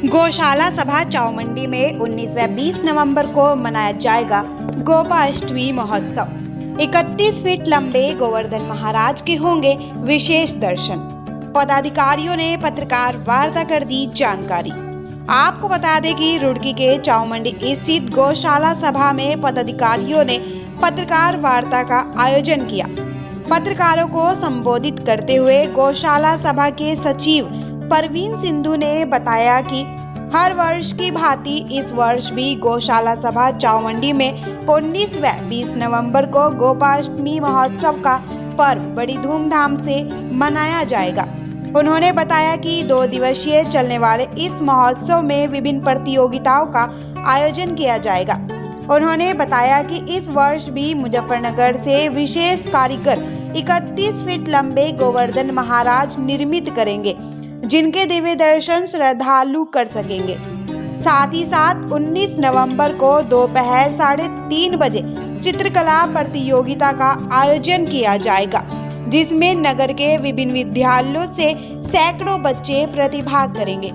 गौशाला सभा चावमंडी में 19 व 20 नवंबर को मनाया जाएगा गोपाष्टमी महोत्सव। 31 फीट लंबे गोवर्धन महाराज के होंगे विशेष दर्शन। पदाधिकारियों ने पत्रकार वार्ता कर दी जानकारी। आपको बता दें कि रुड़की के चावमंडी स्थित गौशाला सभा में पदाधिकारियों ने पत्रकार वार्ता का आयोजन किया। पत्रकारों को संबोधित करते हुए गौशाला सभा के सचिव परवीन सिंधु ने बताया कि हर वर्ष की भांति इस वर्ष भी गौशाला सभा चावमंडी में 19 व 20 नवंबर को गोपाष्टमी महोत्सव का पर्व बड़ी धूमधाम से मनाया जाएगा। उन्होंने बताया कि 2 दिवसीय चलने वाले इस महोत्सव में विभिन्न प्रतियोगिताओं का आयोजन किया जाएगा। उन्होंने बताया कि इस वर्ष भी मुजफ्फरनगर से विशेष कारीगर 31 फीट लंबे गोवर्धन महाराज निर्मित करेंगे, जिनके दिव्य दर्शन श्रद्धालु कर सकेंगे। साथ ही साथ 19 नवंबर को दोपहर 3:30 बजे चित्रकला प्रतियोगिता का आयोजन किया जाएगा, जिसमें नगर के विभिन्न विद्यालयों से सैकड़ों बच्चे प्रतिभाग करेंगे।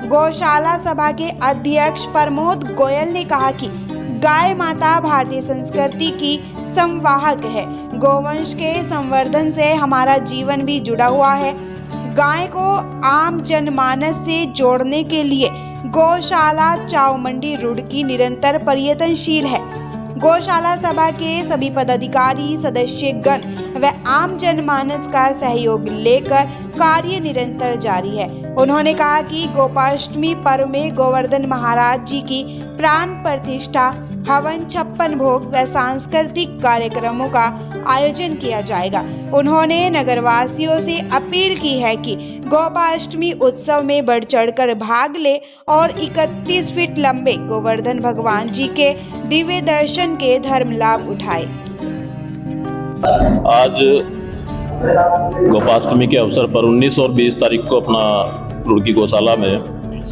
गौशाला सभा के अध्यक्ष प्रमोद गोयल ने कहा कि गाय माता भारतीय संस्कृति की संवाहक है। गौवंश के संवर्धन से हमारा जीवन भी जुड़ा हुआ है। गाय को आम जनमानस से जोड़ने के लिए गौशाला चावमंडी रुड़की निरंतर प्रयत्नशील है। गौशाला सभा के सभी पदाधिकारी, सदस्यगण व आम जनमानस का सहयोग लेकर कार्य निरंतर जारी है। उन्होंने कहा कि गोपाष्टमी पर्व में गोवर्धन महाराज जी की प्राण प्रतिष्ठा, हवन, 56 भोग व सांस्कृतिक कार्यक्रमों का आयोजन किया जाएगा। उन्होंने नगरवासियों से अपील की है कि गोपाष्टमी उत्सव में बढ़ चढ़कर भाग ले और 31 फीट लंबे गोवर्धन भगवान जी के दिव्य दर्शन के धर्म लाभ उठाए। आज गोपाष्टमी के अवसर पर 19 और 20 तारीख को अपना रुड़की गौशाला में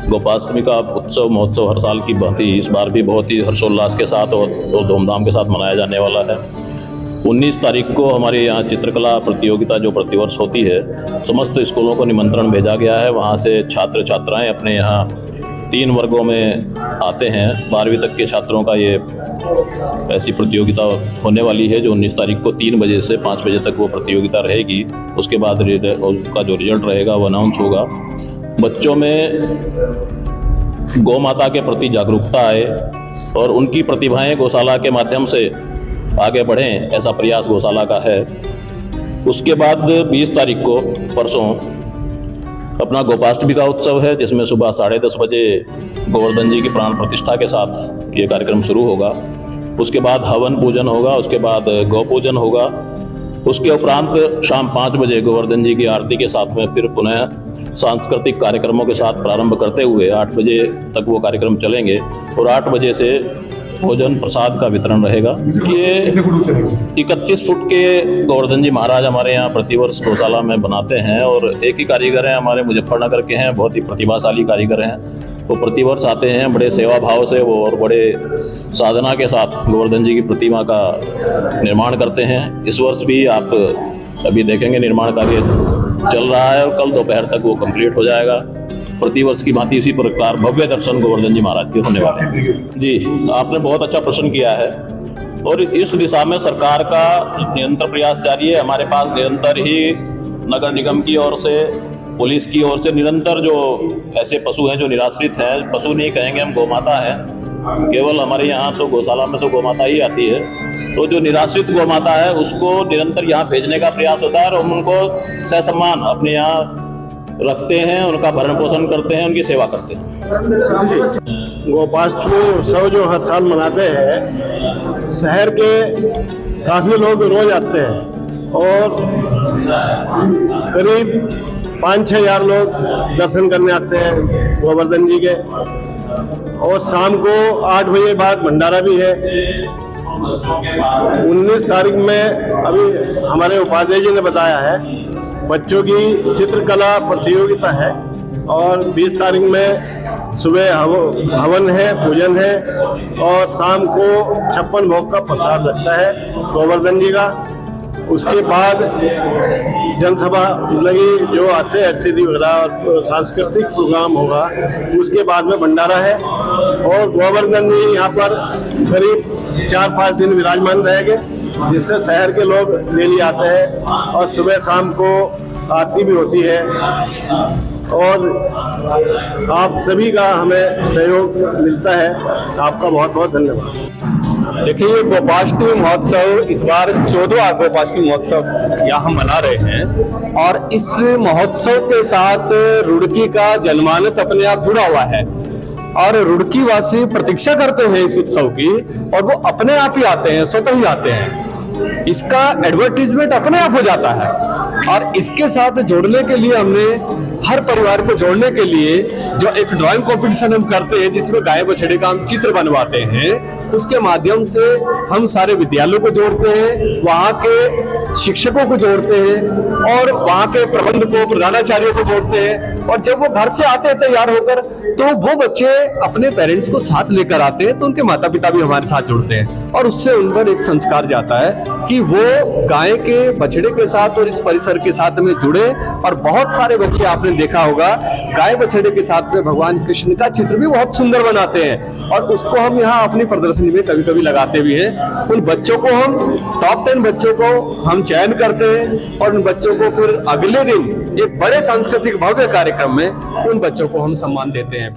गोपाष्टमी का उत्सव महोत्सव हर साल की भांति इस बार भी बहुत ही हर्षोल्लास के साथ और धूमधाम के साथ मनाया जाने वाला है। 19 तारीख को हमारे यहाँ चित्रकला प्रतियोगिता जो प्रतिवर्ष होती है, समस्त स्कूलों को निमंत्रण भेजा गया है। वहाँ से छात्र छात्राएं अपने यहाँ 3 वर्गों में आते हैं। 12वीं तक के छात्रों का ये ऐसी प्रतियोगिता होने वाली है जो 19 तारीख को 3 बजे से 5 बजे तक वो प्रतियोगिता रहेगी। उसके बाद उसका जो रिजल्ट रहेगा वो अनाउंस होगा। बच्चों में गौ माता के प्रति जागरूकता आए और उनकी प्रतिभाएं गौशाला के माध्यम से आगे बढ़ें, ऐसा प्रयास गौशाला का है। उसके बाद 20 तारीख को परसों अपना गोपाष्टमी का उत्सव है, जिसमें सुबह 10:30 बजे गोवर्धन जी की प्राण प्रतिष्ठा के साथ ये कार्यक्रम शुरू होगा। उसके बाद हवन पूजन होगा, उसके बाद गौ पूजन होगा। उसके उपरांत शाम 5 बजे गोवर्धन जी की आरती के साथ में फिर पुनः सांस्कृतिक कार्यक्रमों के साथ प्रारंभ करते हुए 8 बजे तक वो कार्यक्रम चलेंगे और 8 बजे से भोजन प्रसाद का वितरण रहेगा। ये 31 फुट के गोवर्धन जी महाराज हमारे यहाँ प्रतिवर्ष गौशाला में बनाते हैं और एक ही कारीगर हैं, हमारे मुजफ्फरनगर के हैं, बहुत ही प्रतिभाशाली कारीगर हैं। वो प्रतिवर्ष आते हैं बड़े सेवा भाव से वो और बड़े साधना के साथ गोवर्धन जी की प्रतिमा का निर्माण करते हैं। इस वर्ष भी आप अभी देखेंगे निर्माण कार्य चल रहा है और कल दोपहर तक वो कंप्लीट हो जाएगा। प्रतिवर्ष की भांति इसी प्रकार भव्य दर्शन गोवर्धन जी महाराज के होने वाले हैं। जी, आपने बहुत अच्छा प्रश्न किया है और इस दिशा में सरकार का निरंतर प्रयास जारी है। हमारे पास निरंतर ही नगर निगम की ओर से, पुलिस की ओर से निरंतर जो ऐसे पशु हैं जो निराश्रित हैं, पशु नहीं कहेंगे हम, गौ माता है, केवल हमारे यहाँ तो गौशाला में तो गौ माता ही आती है, तो जो निराश्रित गौ माता है उसको निरंतर यहाँ भेजने का प्रयास होता है और हम उनको सहसम्मान अपने यहाँ रखते हैं, उनका भरण पोषण करते हैं, उनकी सेवा करते हैं। गोपाष्टमी उत्सव जो हर साल मनाते हैं, शहर के काफ़ी लोग रोज आते हैं और करीब 5-6 हज़ार लोग दर्शन करने आते हैं गोवर्धन जी के। और शाम को 8 बजे बाद भंडारा भी है। 19 तारीख में अभी हमारे उपाध्याय जी ने बताया है बच्चों की चित्रकला प्रतियोगिता है और 20 तारीख में सुबह हवन है, पूजन है और शाम को 56 भोग का प्रसाद लगता है गोवर्धन जी का। उसके बाद जनसभा लगी, जो आते हैं अतिथि वगैरह और सांस्कृतिक प्रोग्राम होगा। उसके बाद में भंडारा है और गोवर्धन जी यहाँ पर करीब 4-5 दिन विराजमान रहेंगे, जिससे शहर के लोग डेली आते हैं और सुबह शाम को आरती भी होती है। और आप सभी का हमें सहयोग मिलता है, आपका बहुत बहुत धन्यवाद। देखिए, ये गोपाष्टमी महोत्सव इस बार 14वां गोपाष्टमी महोत्सव यहाँ हम मना रहे हैं और इस महोत्सव के साथ रुड़की का जनमानस अपने आप जुड़ा हुआ है और रुड़की वासी प्रतीक्षा करते हैं इस उत्सव की और वो अपने आप ही आते हैं, स्वतः ही आते हैं। इसका एडवर्टीजमेंट अपने आप हो जाता है और इसके साथ जोड़ने के लिए हमने हर परिवार को जोड़ने के लिए जो एक ड्राइंग कंपटीशन हम करते हैं, जिसमें गाय बछड़े का हम चित्र बनवाते हैं, उसके माध्यम से हम सारे विद्यालयों को जोड़ते हैं, वहाँ के शिक्षकों को जोड़ते हैं और वहाँ के प्रबंधकों, प्रधानाचार्यों को जोड़ते हैं। और जब वो घर से आते हैं तैयार होकर, तो वो बच्चे अपने पेरेंट्स को साथ लेकर आते हैं, तो उनके माता पिता भी हमारे साथ जुड़ते हैं और उससे उन पर एक संस्कार जाता है कि वो गाय के बछड़े के साथ और इस परिसर के साथ में जुड़े। और बहुत सारे बच्चे आपने देखा होगा गाय बछड़े के साथ में भगवान कृष्ण का चित्र भी बहुत सुंदर बनाते हैं और उसको हम यहाँ अपनी प्रदर्शनी में कभी कभी लगाते भी हैं। उन बच्चों को हम टॉप 10 बच्चों को हम चयन करते हैं और उन बच्चों को फिर अगले दिन एक बड़े सांस्कृतिक भव्य कार्यक्रम में उन बच्चों को हम सम्मान देते हैं।